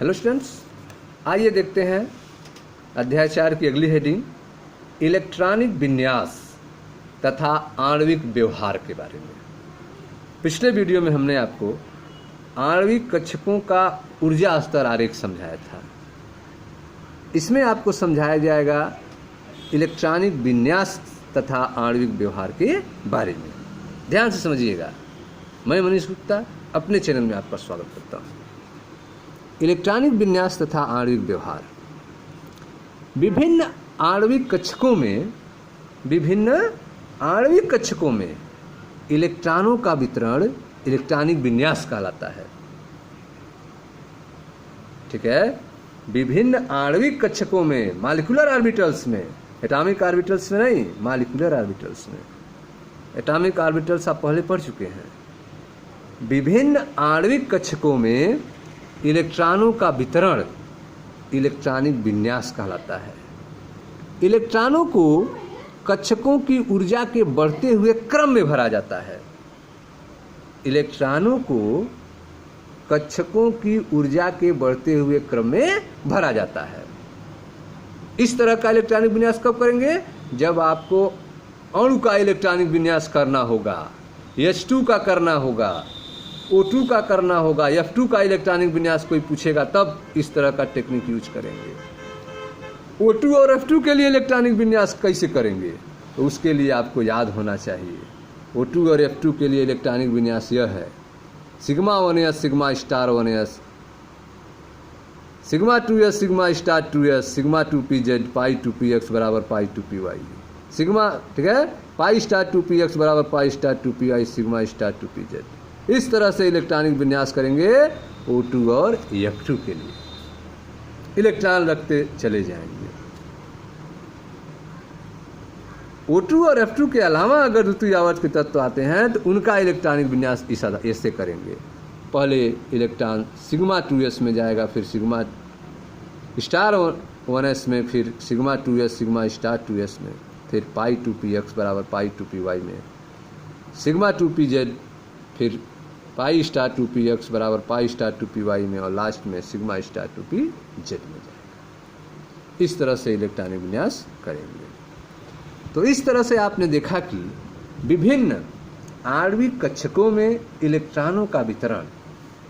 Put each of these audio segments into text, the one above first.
Hello students, आइए देखते हैं अध्याय 4 की अगली हेडिंग इलेक्ट्रॉनिक विन्यास तथा आणविक व्यवहार के बारे में। पिछले वीडियो में हमने आपको आणविक कक्षकों का ऊर्जा स्तर आरेख समझाया था। इसमें आपको समझाया जाएगा इलेक्ट्रॉनिक विन्यास तथा आणविक व्यवहार के बारे में। ध्यान से समझिएगा। मैं मनीष गुप्ता अपने चैनल में आपका स्वागत करता हूँ। इलेक्ट्रॉनिक विन्यास तथा आणविक व्यवहार। विभिन्न आणविक कक्षकों में इलेक्ट्रॉनों का वितरण इलेक्ट्रॉनिक विन्यास कहलाता है। ठीक है, विभिन्न आणविक कक्षकों में, मॉलिक्यूलर ऑर्बिटल्स में, एटॉमिक ऑर्बिटल्स में नहीं, मॉलिक्यूलर ऑर्बिटल्स में। एटॉमिक ऑर्बिटल्स आप पहले पढ़ चुके हैं। विभिन्न आणविक कक्षकों में इलेक्ट्रॉनों का वितरण इलेक्ट्रॉनिक विन्यास कहलाता है। इलेक्ट्रॉनों को कक्षकों की ऊर्जा के बढ़ते हुए क्रम में भरा जाता है। इलेक्ट्रॉनों को कक्षकों की ऊर्जा के बढ़ते हुए क्रम में भरा जाता है। इस तरह का इलेक्ट्रॉनिक विन्यास कब करेंगे? जब आपको अणु का इलेक्ट्रॉनिक विन्यास करना होगा, H2 का करना होगा, O2 का करना होगा, F2 का इलेक्ट्रॉनिक विन्यास कोई पूछेगा तब इस तरह का टेक्निक यूज करेंगे। O2 और F2 के लिए इलेक्ट्रॉनिक विन्यास कैसे करेंगे? तो उसके लिए आपको याद होना चाहिए। O2 और F2 के लिए इलेक्ट्रॉनिक विन्यास यह है: sigma 1s sigma star 1s, sigma 2s sigma star 2s, sigma 2pz पाई 2px बराबर पाई 2py, सिग्मा, ठीक है, पाई स्टार 2px बराबर pi star 2py, sigma star 2pz। इस तरह से इलेक्ट्रॉनिक विन्यास करेंगे O2 और F2 के लिए। इलेक्ट्रॉन रखते चले जाएंगे। O2 और F2 के अलावा अगर द्वितीय आवर्त के तत्व आते हैं तो उनका इलेक्ट्रॉनिक विन्यास ऐसे करेंगे। पहले इलेक्ट्रॉन सिग्मा 2s में जाएगा, फिर सिग्मा स्टार 1s में, फिर sigma 2s sigma star 2s में, फिर पाई 2px बराबर पाई 2py में, सिग्मा 2pz, फिर पाई स्टार 2px बराबर पाई स्टार 2py में, और लास्ट में सिग्मा स्टार 2pz में जाएगा। इस तरह से इलेक्ट्रॉनिक विन्यास करेंगे। तो इस तरह से आपने देखा कि विभिन्न आणविक कक्षकों में इलेक्ट्रॉनों का वितरण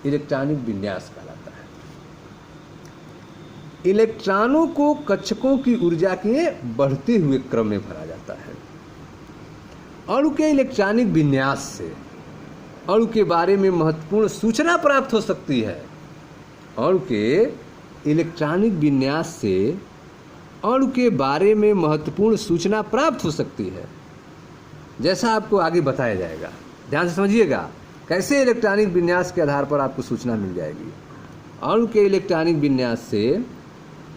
इलेक्ट्रॉनिक विन्यास कहलाता है। इलेक्ट्रॉनों को कक्षकों की ऊर्जा के बढ़ते हुए क्रम में भरा जाता है। अणु के इलेक्ट्रॉनिक विन्यास से अणु के बारे में महत्वपूर्ण सूचना प्राप्त हो सकती है। अणु के इलेक्ट्रॉनिक विन्यास से अणु के बारे में महत्वपूर्ण सूचना प्राप्त हो सकती है, जैसा आपको आगे बताया जाएगा। ध्यान से समझिएगा कैसे इलेक्ट्रॉनिक विन्यास के आधार पर आपको सूचना मिल जाएगी। अणु के इलेक्ट्रॉनिक विन्यास से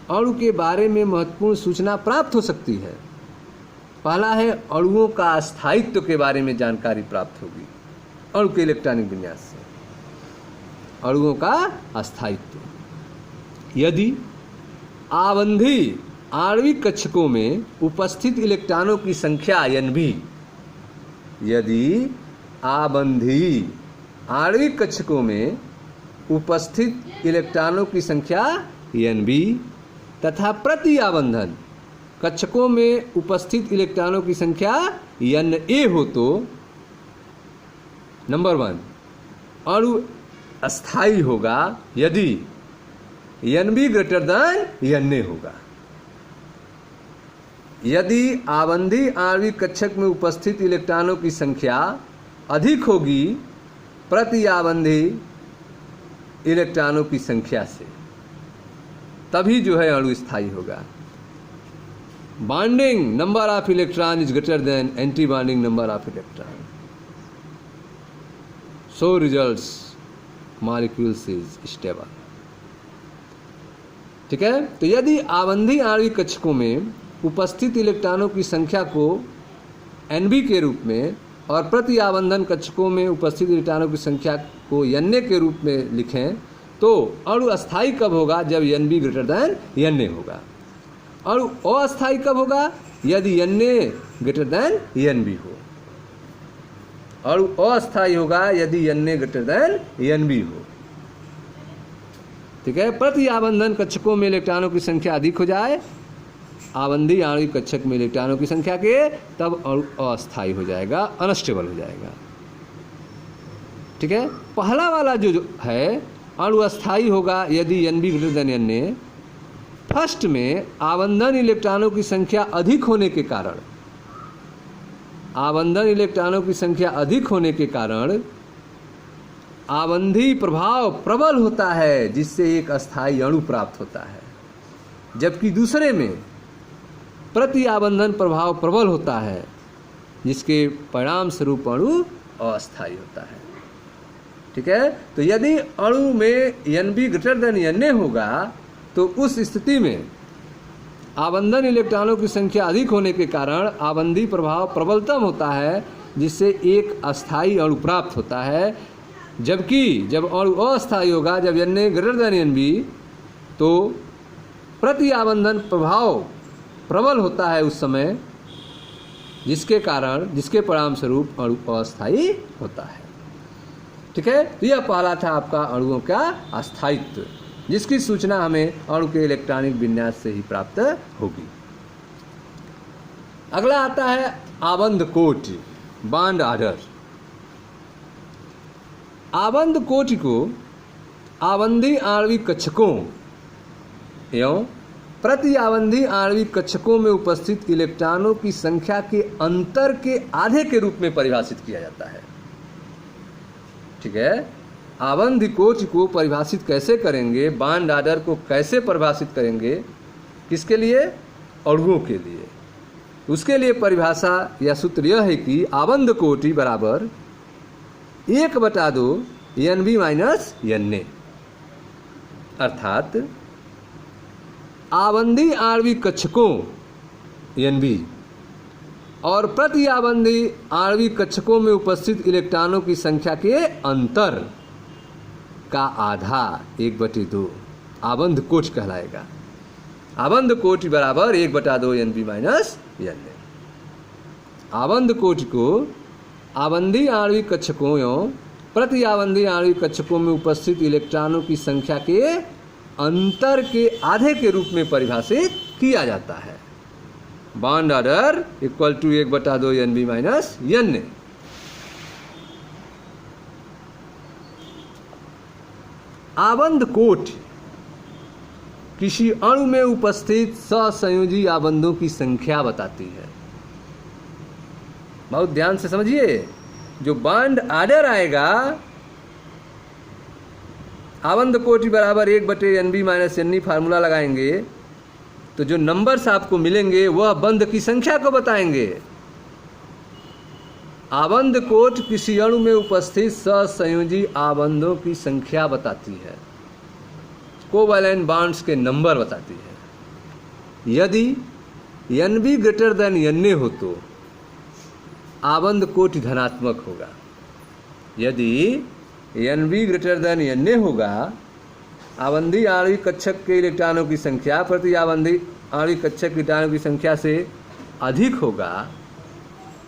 अणु के बारे में महत्वपूर्ण सूचना प्राप्त हो सकती है। पहला है, अणुओं का अस्थायित्व के बारे में जानकारी प्राप्त होगी अणु के इलेक्ट्रॉनिक विन्यास से। अणुओं का अस्थायित्व। यदि आबंधी आणविक कक्षकों में उपस्थित इलेक्ट्रॉनों की संख्या Nb, यदि आबंधी आणविक कक्षकों में उपस्थित इलेक्ट्रॉनों की संख्या Nb तथा प्रति आबंधन कक्षकों में उपस्थित इलेक्ट्रॉनों की संख्या Na हो तो नंबर 1, अणु अस्थायी होगा यदि Nb ग्रेटर देन Na होगा। यदि आबंधी आणविक कक्षक में उपस्थित इलेक्ट्रॉनों की संख्या अधिक होगी प्रति आबंधी इलेक्ट्रॉनों की संख्या से, तभी जो है अणु स्थायी होगा। Bonding number of electron is greater than anti bonding number of electron, so results molecules is stable. ठीक है, तो यदि आबंधी आणविक कक्षकों में उपस्थित इलेक्ट्रॉनों की संख्या को Nb के रूप में और प्रति आबंधन कक्षकों में उपस्थित इलेक्ट्रॉनों की संख्या को Na के रूप में लिखें तो अणु अस्थायी कब होगा? जब Nb ग्रेटर देन Na होगा। अणु अस्थायी कब होगा? यदि Na ग्रेटर देन Nb हो। अणु अस्थायी होगा यदि Na ग्रेटर देन Nb हो। ठीक है। प्रति आबंधन कक्षकों में इलेक्ट्रॉनों की संख्या अधिक हो जाए, आबंधी आणविक कक्षक में इलेक्ट्रॉनों की संख्या के, तब अणु अस्थायी हो जाएगा, अनस्टेबल हो जाएगा। ठीक है। पहला वाला जो है अणु अस्थायी होगा यदि Nb greater than Na। First में आबंधन इलेक्ट्रॉनों की संख्या अधिक होने के कारण, आबंधन इलेक्ट्रॉनों की संख्या अधिक होने के कारण आबंधी प्रभाव प्रबल होता है, जिससे एक अस्थायी अणु प्राप्त होता है। जबकि दूसरे में प्रति आबंधन प्रभाव प्रबल होता है, जिसके परिणाम स्वरूप अणु अस्थायी होता है। ठीक है। तो यदि अणु में Nb ग्रेटर देन Na होगा तो उस स्थिति में आबंधन इलेक्ट्रॉनों की संख्या अधिक होने के कारण आबंधी प्रभाव प्रबलतम होता है, जिससे एक अस्थायी अणु प्राप्त होता है। जबकि जब अणु अस्थायी होगा, जब Na ग्रेटर देन Nb, तो प्रति आबंधन प्रभाव प्रबल होता है उस समय, जिसके परिणाम स्वरूप अणु अस्थायी होता है। ठीक है। तो यह पहला था आपका अणुओं का अस्थायित्व, जिसकी सूचना हमें अणु के इलेक्ट्रॉनिक विन्यास से ही प्राप्त होगी। अगला आता है आबंध कोट, बॉन्ड ऑर्डर। आबंध कोटि को आबंधी आणविक कक्षकों एवं प्रति आबंधी आणविक कक्षकों में उपस्थित इलेक्ट्रॉनों की संख्या के अंतर के आधे के रूप में परिभाषित किया जाता है। ठीक है। आबंध कोटि को परिभाषित कैसे करेंगे, बॉन्ड ऑर्डर को कैसे परिभाषित करेंगे, किसके लिए? अणुओं के लिए। उसके लिए परिभाषा या सूत्र यह है कि आबंध कोटि बराबर 1/2 Nb माइनस Na, अर्थात आबंधी आणविक कक्षकों Nb और प्रति आबंधी आणविक कक्षकों में उपस्थित इलेक्ट्रॉनों की संख्या के अंतर का आधा 1/2 आबंध कोटि कहलाएगा। आबंध कोटि बराबर 1/2 Nb माइनस Na। आबंध कोटि को आबंधी आणविक कक्षकों एवं प्रति आबंधी आणविक कक्षकों में उपस्थित इलेक्ट्रॉनों की संख्या के अंतर के आधे के रूप में परिभाषित किया जाता है। Bond order equal to 1/2 Nb minus Na। आबंध कोटि किसी अणु में उपस्थित सहसंयोजी आबंधों की संख्या बताती है। बहुत ध्यान से समझिए। जो बॉन्ड ऑर्डर आएगा, आबंध कोटि बराबर 1/Nb माइनस Na फार्मूला लगाएंगे तो जो नंबर्स आपको मिलेंगे वह बंध की संख्या को बताएंगे। आबंध कोटि किसी अणु में उपस्थित सहसंयोजी आबंधों की संख्या बताती है, कोवैलेंट बॉन्ड्स के नंबर बताती है। यदि Nb ग्रेटर देन Na हो तो आबंध कोटि धनात्मक होगा। यदि Nb ग्रेटर देन Na होगा, आबंधी आणविक कक्षक के इलेक्ट्रॉनों की संख्या प्रति आबंधी आणविक कक्षक इलेक्ट्रॉनों की संख्या से अधिक होगा,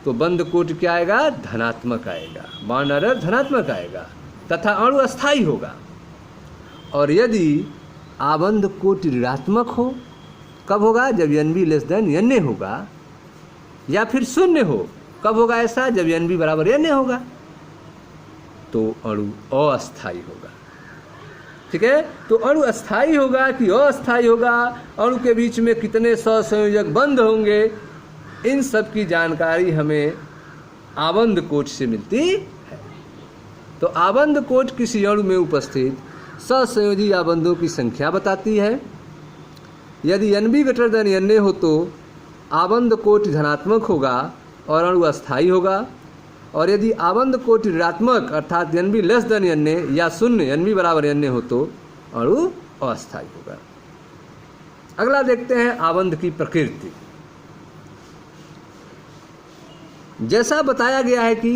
तो बंध कोटि क्या आएगा? धनात्मक आएगा। बॉन्ड ऑर्डर धनात्मक आएगा तथा अणु अस्थायी होगा। और यदि आबंध कोटि ऋणात्मक हो, कब होगा? जब Nb लेस देन Na होगा, या फिर शून्य हो। कब होगा ऐसा? जब Nb बराबर Na होगा, तो अणु अस्थायी होगा। ठीक है। तो अणु अस्थायी होगा कि अस्थायी होगा, अणु के बीच में कितने सहसंयोजक बंध होंगे, इन सब की जानकारी हमें आबंध कोटि से मिलती है। तो आबंध कोटि किसी अणु में उपस्थित सहसंयोजी आबंधों की संख्या बताती है। यदि Nb ग्रेटर देन Na हो तो आबंध कोटि धनात्मक होगा और अणु अस्थायी होगा। और यदि आबंध कोटि ऋणात्मक अर्थात Nb लेस देन Na या शून्य Nb बराबर Na हो तो अणु अस्थायी होगा। अगला देखते हैं आबंध की प्रकृति। जैसा बताया गया है कि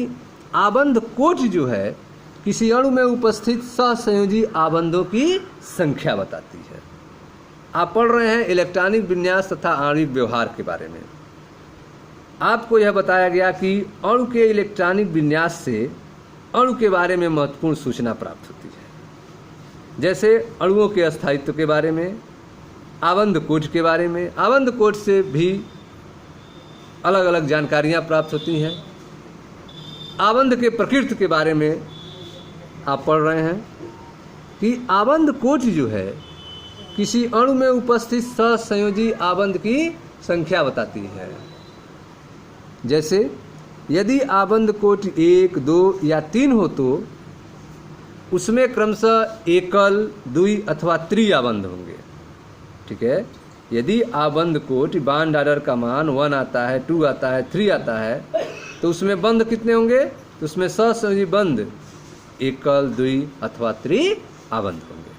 आबंध कोटि जो है किसी अणु में उपस्थित सहसंयोजी आबंधों की संख्या बताती है। आप पढ़ रहे हैं इलेक्ट्रॉनिक विन्यास तथा आणविक व्यवहार के बारे में। आपको यह बताया गया कि अणु के इलेक्ट्रॉनिक विन्यास से अणु के बारे में महत्वपूर्ण सूचना प्राप्त होती है। जैसे अणुओं के अस्थायित्व के बारे में, आबंध कोट के बारे में। आबंध कोट से भी अलग अलग जानकारियाँ प्राप्त होती हैं। आबंध के प्रकृति के बारे में आप पढ़ रहे हैं कि आबंध कोट जो है किसी अणु में उपस्थित सहसंयोजी आबंध की संख्या बताती है। जैसे यदि आबंध कोट 1, 2 या 3 हो तो उसमें क्रमशः एकल, द्वि अथवा त्रि आबंध होंगे। ठीक है, यदि आबंध कोट बॉन्ड ऑर्डर का मान 1 आता है, 2 आता है, 3 आता है तो उसमें बंध कितने होंगे? तो उसमें सहसंयोजी बंध एकल, द्वि अथवा त्रि आबंध होंगे।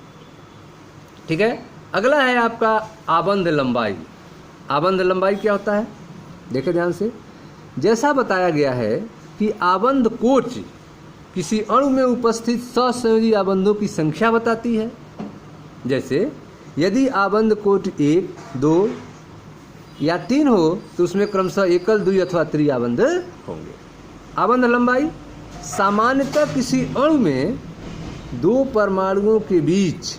ठीक है, अगला है आपका आबंध लंबाई। आबंध लंबाई क्या होता है? देखें ध्यान से। जैसा बताया गया है कि आबंध कोट किसी अणु में उपस्थित सहसंयोजी आबंधों की संख्या बताती है। जैसे यदि आबंध कोट 1, 2 या 3 हो तो उसमें क्रमशः एकल, द्वि अथवा त्रि आबंध होंगे। आबंध लंबाई सामान्यतः किसी अणु में 2 परमाणुओं के बीच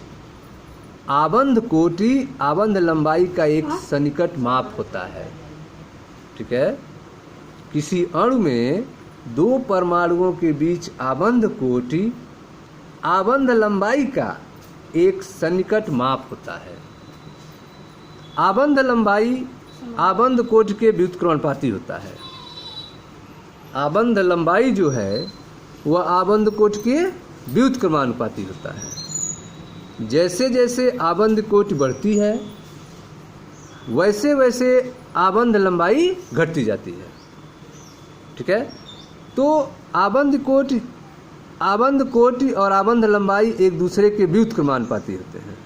आबंध कोटि आबंध लंबाई का एक सन्निकट माप होता है। ठीक है, किसी अणु में 2 परमाणुओं के बीच आबंध कोटि आबंध लंबाई का एक सन्निकट माप होता है। आबंध लंबाई आबंध कोटि के व्युत्क्रमणपाती होता है। आबंध लंबाई जो है वह आबंध कोटि के व्युत्क्रमानुपाती होता है। जैसे जैसे आबंध कोटि बढ़ती है वैसे वैसे आबंध लंबाई घटती जाती है। ठीक है, तो आबंध कोटि और आबंध लंबाई एक दूसरे के व्युत्क्रमानुपाती होते हैं।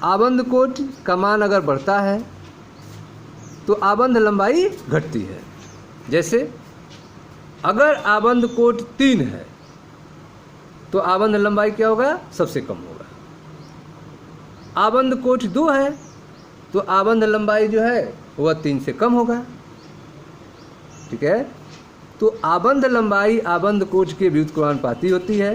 आबंध कोटि का मान अगर बढ़ता है तो आबंध लंबाई घटती है। जैसे अगर आबंध कोटि 3 है तो आबंध लंबाई क्या होगा? सबसे कम होगा। आबंध कोटि 2 है तो आबंध लंबाई जो है वह 3 से कम होगा। ठीक है, तो आबंध लंबाई आबंध कोटि के व्युत्क्रमानुपाती होती है।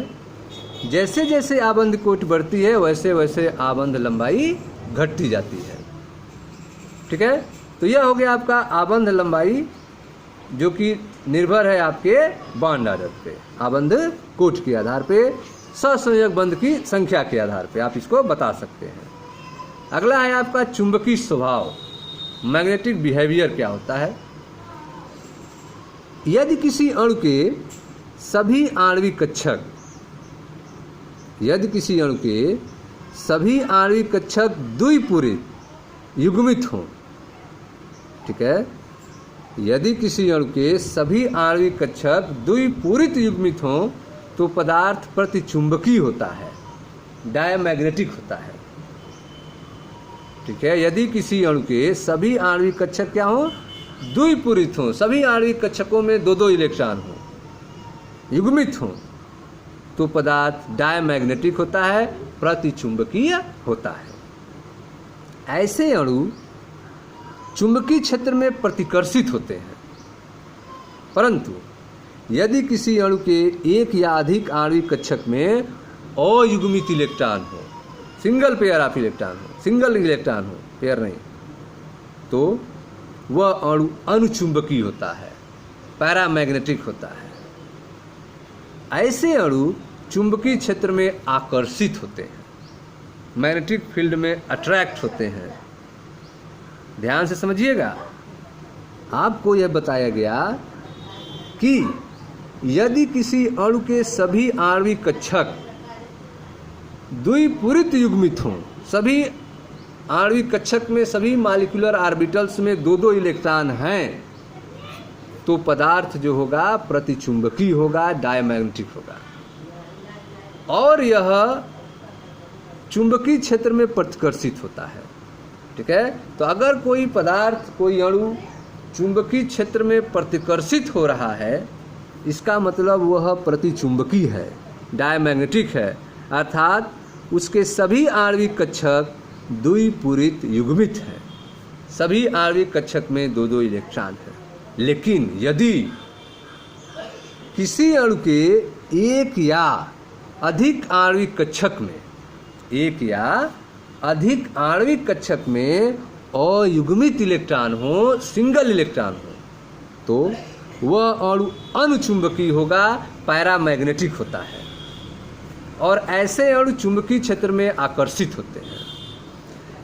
जैसे जैसे आबंध कोटि बढ़ती है वैसे वैसे आबंध लंबाई घटती जाती है। ठीक है, तो यह हो गया आपका आबंध लंबाई, जो कि निर्भर है आपके बॉन्ड ऑर्डर पे, आबंध कोटि के आधार पे, सहसंयोजक बंध की संख्या के आधार पे आप इसको बता सकते हैं। अगला है आपका चुंबकीय स्वभाव, मैग्नेटिक बिहेवियर क्या होता है। यदि किसी अणु के सभी आणविक कक्षक द्विपूरित युग्मित हों। ठीक है, यदि किसी अणु के सभी आणविक कक्षक द्विपूरित युग्मित हों तो पदार्थ प्रतिचुंबकीय होता है, डायमैग्नेटिक होता है। ठीक है, यदि किसी अणु के सभी आणविक कक्षक क्या हों? द्विपूरित हों, सभी आणविक कक्षकों में 2-2 इलेक्ट्रॉन हों, युग्मित हों, तो पदार्थ डायमैग्नेटिक होता है, प्रतिचुंबकीय होता है। ऐसे अणु चुंबकीय क्षेत्र में प्रतिकर्षित होते हैं। परंतु यदि किसी अणु के एक या अधिक आणविक कक्षक में अयुग्मित इलेक्ट्रॉन हो, सिंगल पेयर ऑफ इलेक्ट्रॉन हो, सिंगल इलेक्ट्रॉन हो, पेयर नहीं, तो वह अणु अनुचुंबकीय होता है, पैरामैग्नेटिक होता है। ऐसे अणु चुंबकीय क्षेत्र में आकर्षित होते हैं, मैग्नेटिक फील्ड में अट्रैक्ट होते हैं। ध्यान से समझिएगा, आपको यह बताया गया कि यदि किसी अणु के सभी आणविक कक्षक द्विपूरित युग्मित हों, सभी आणविक कक्षक में सभी मॉलिक्यूलर ऑर्बिटल्स में 2-2 इलेक्ट्रॉन हैं, तो पदार्थ जो होगा प्रतिचुंबकीय होगा, डायमैग्नेटिक होगा, और यह चुंबकीय क्षेत्र में प्रतिकर्षित होता है। ठीक है, तो अगर कोई पदार्थ, कोई अणु चुंबकीय क्षेत्र में प्रतिकर्षित हो रहा है, इसका मतलब वह प्रतिचुंबकीय है, डायमैग्नेटिक है, अर्थात उसके सभी आणविक कक्षक द्विपूरित युग्मित हैं, सभी आणविक कक्षक में 2-2 इलेक्ट्रॉन हैं। लेकिन यदि किसी अणु के एक या अधिक आणविक कक्षक में, एक या अधिक आणविक कक्षक में अयुग्मित इलेक्ट्रॉन हो, सिंगल इलेक्ट्रॉन हो, तो वह अणु अनुचुंबकीय होगा, पैरामैग्नेटिक होता है। और ऐसे अणु चुंबकीय क्षेत्र में आकर्षित होते हैं।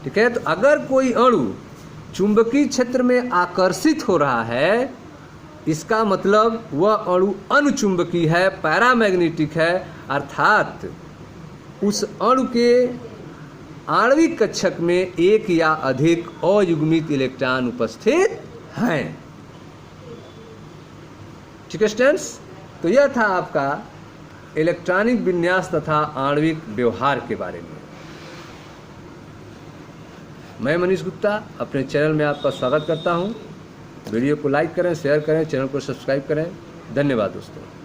ठीक है, तो अगर कोई अणु चुंबकीय क्षेत्र में आकर्षित हो रहा है, इसका मतलब वह अणु अनुचुंबकीय है, पैरामैग्नेटिक है, अर्थात उस अणु के आणविक कक्षक में एक या अधिक अयुग्मित इलेक्ट्रॉन उपस्थित हैं। ठीक है स्टूडेंट्स, तो यह था आपका इलेक्ट्रॉनिक विन्यास तथा आणविक व्यवहार के बारे में। मैं मनीष गुप्ता अपने चैनल में आपका स्वागत करता हूं। वीडियो को लाइक करें, शेयर करें, चैनल को सब्सक्राइब करें। धन्यवाद दोस्तों।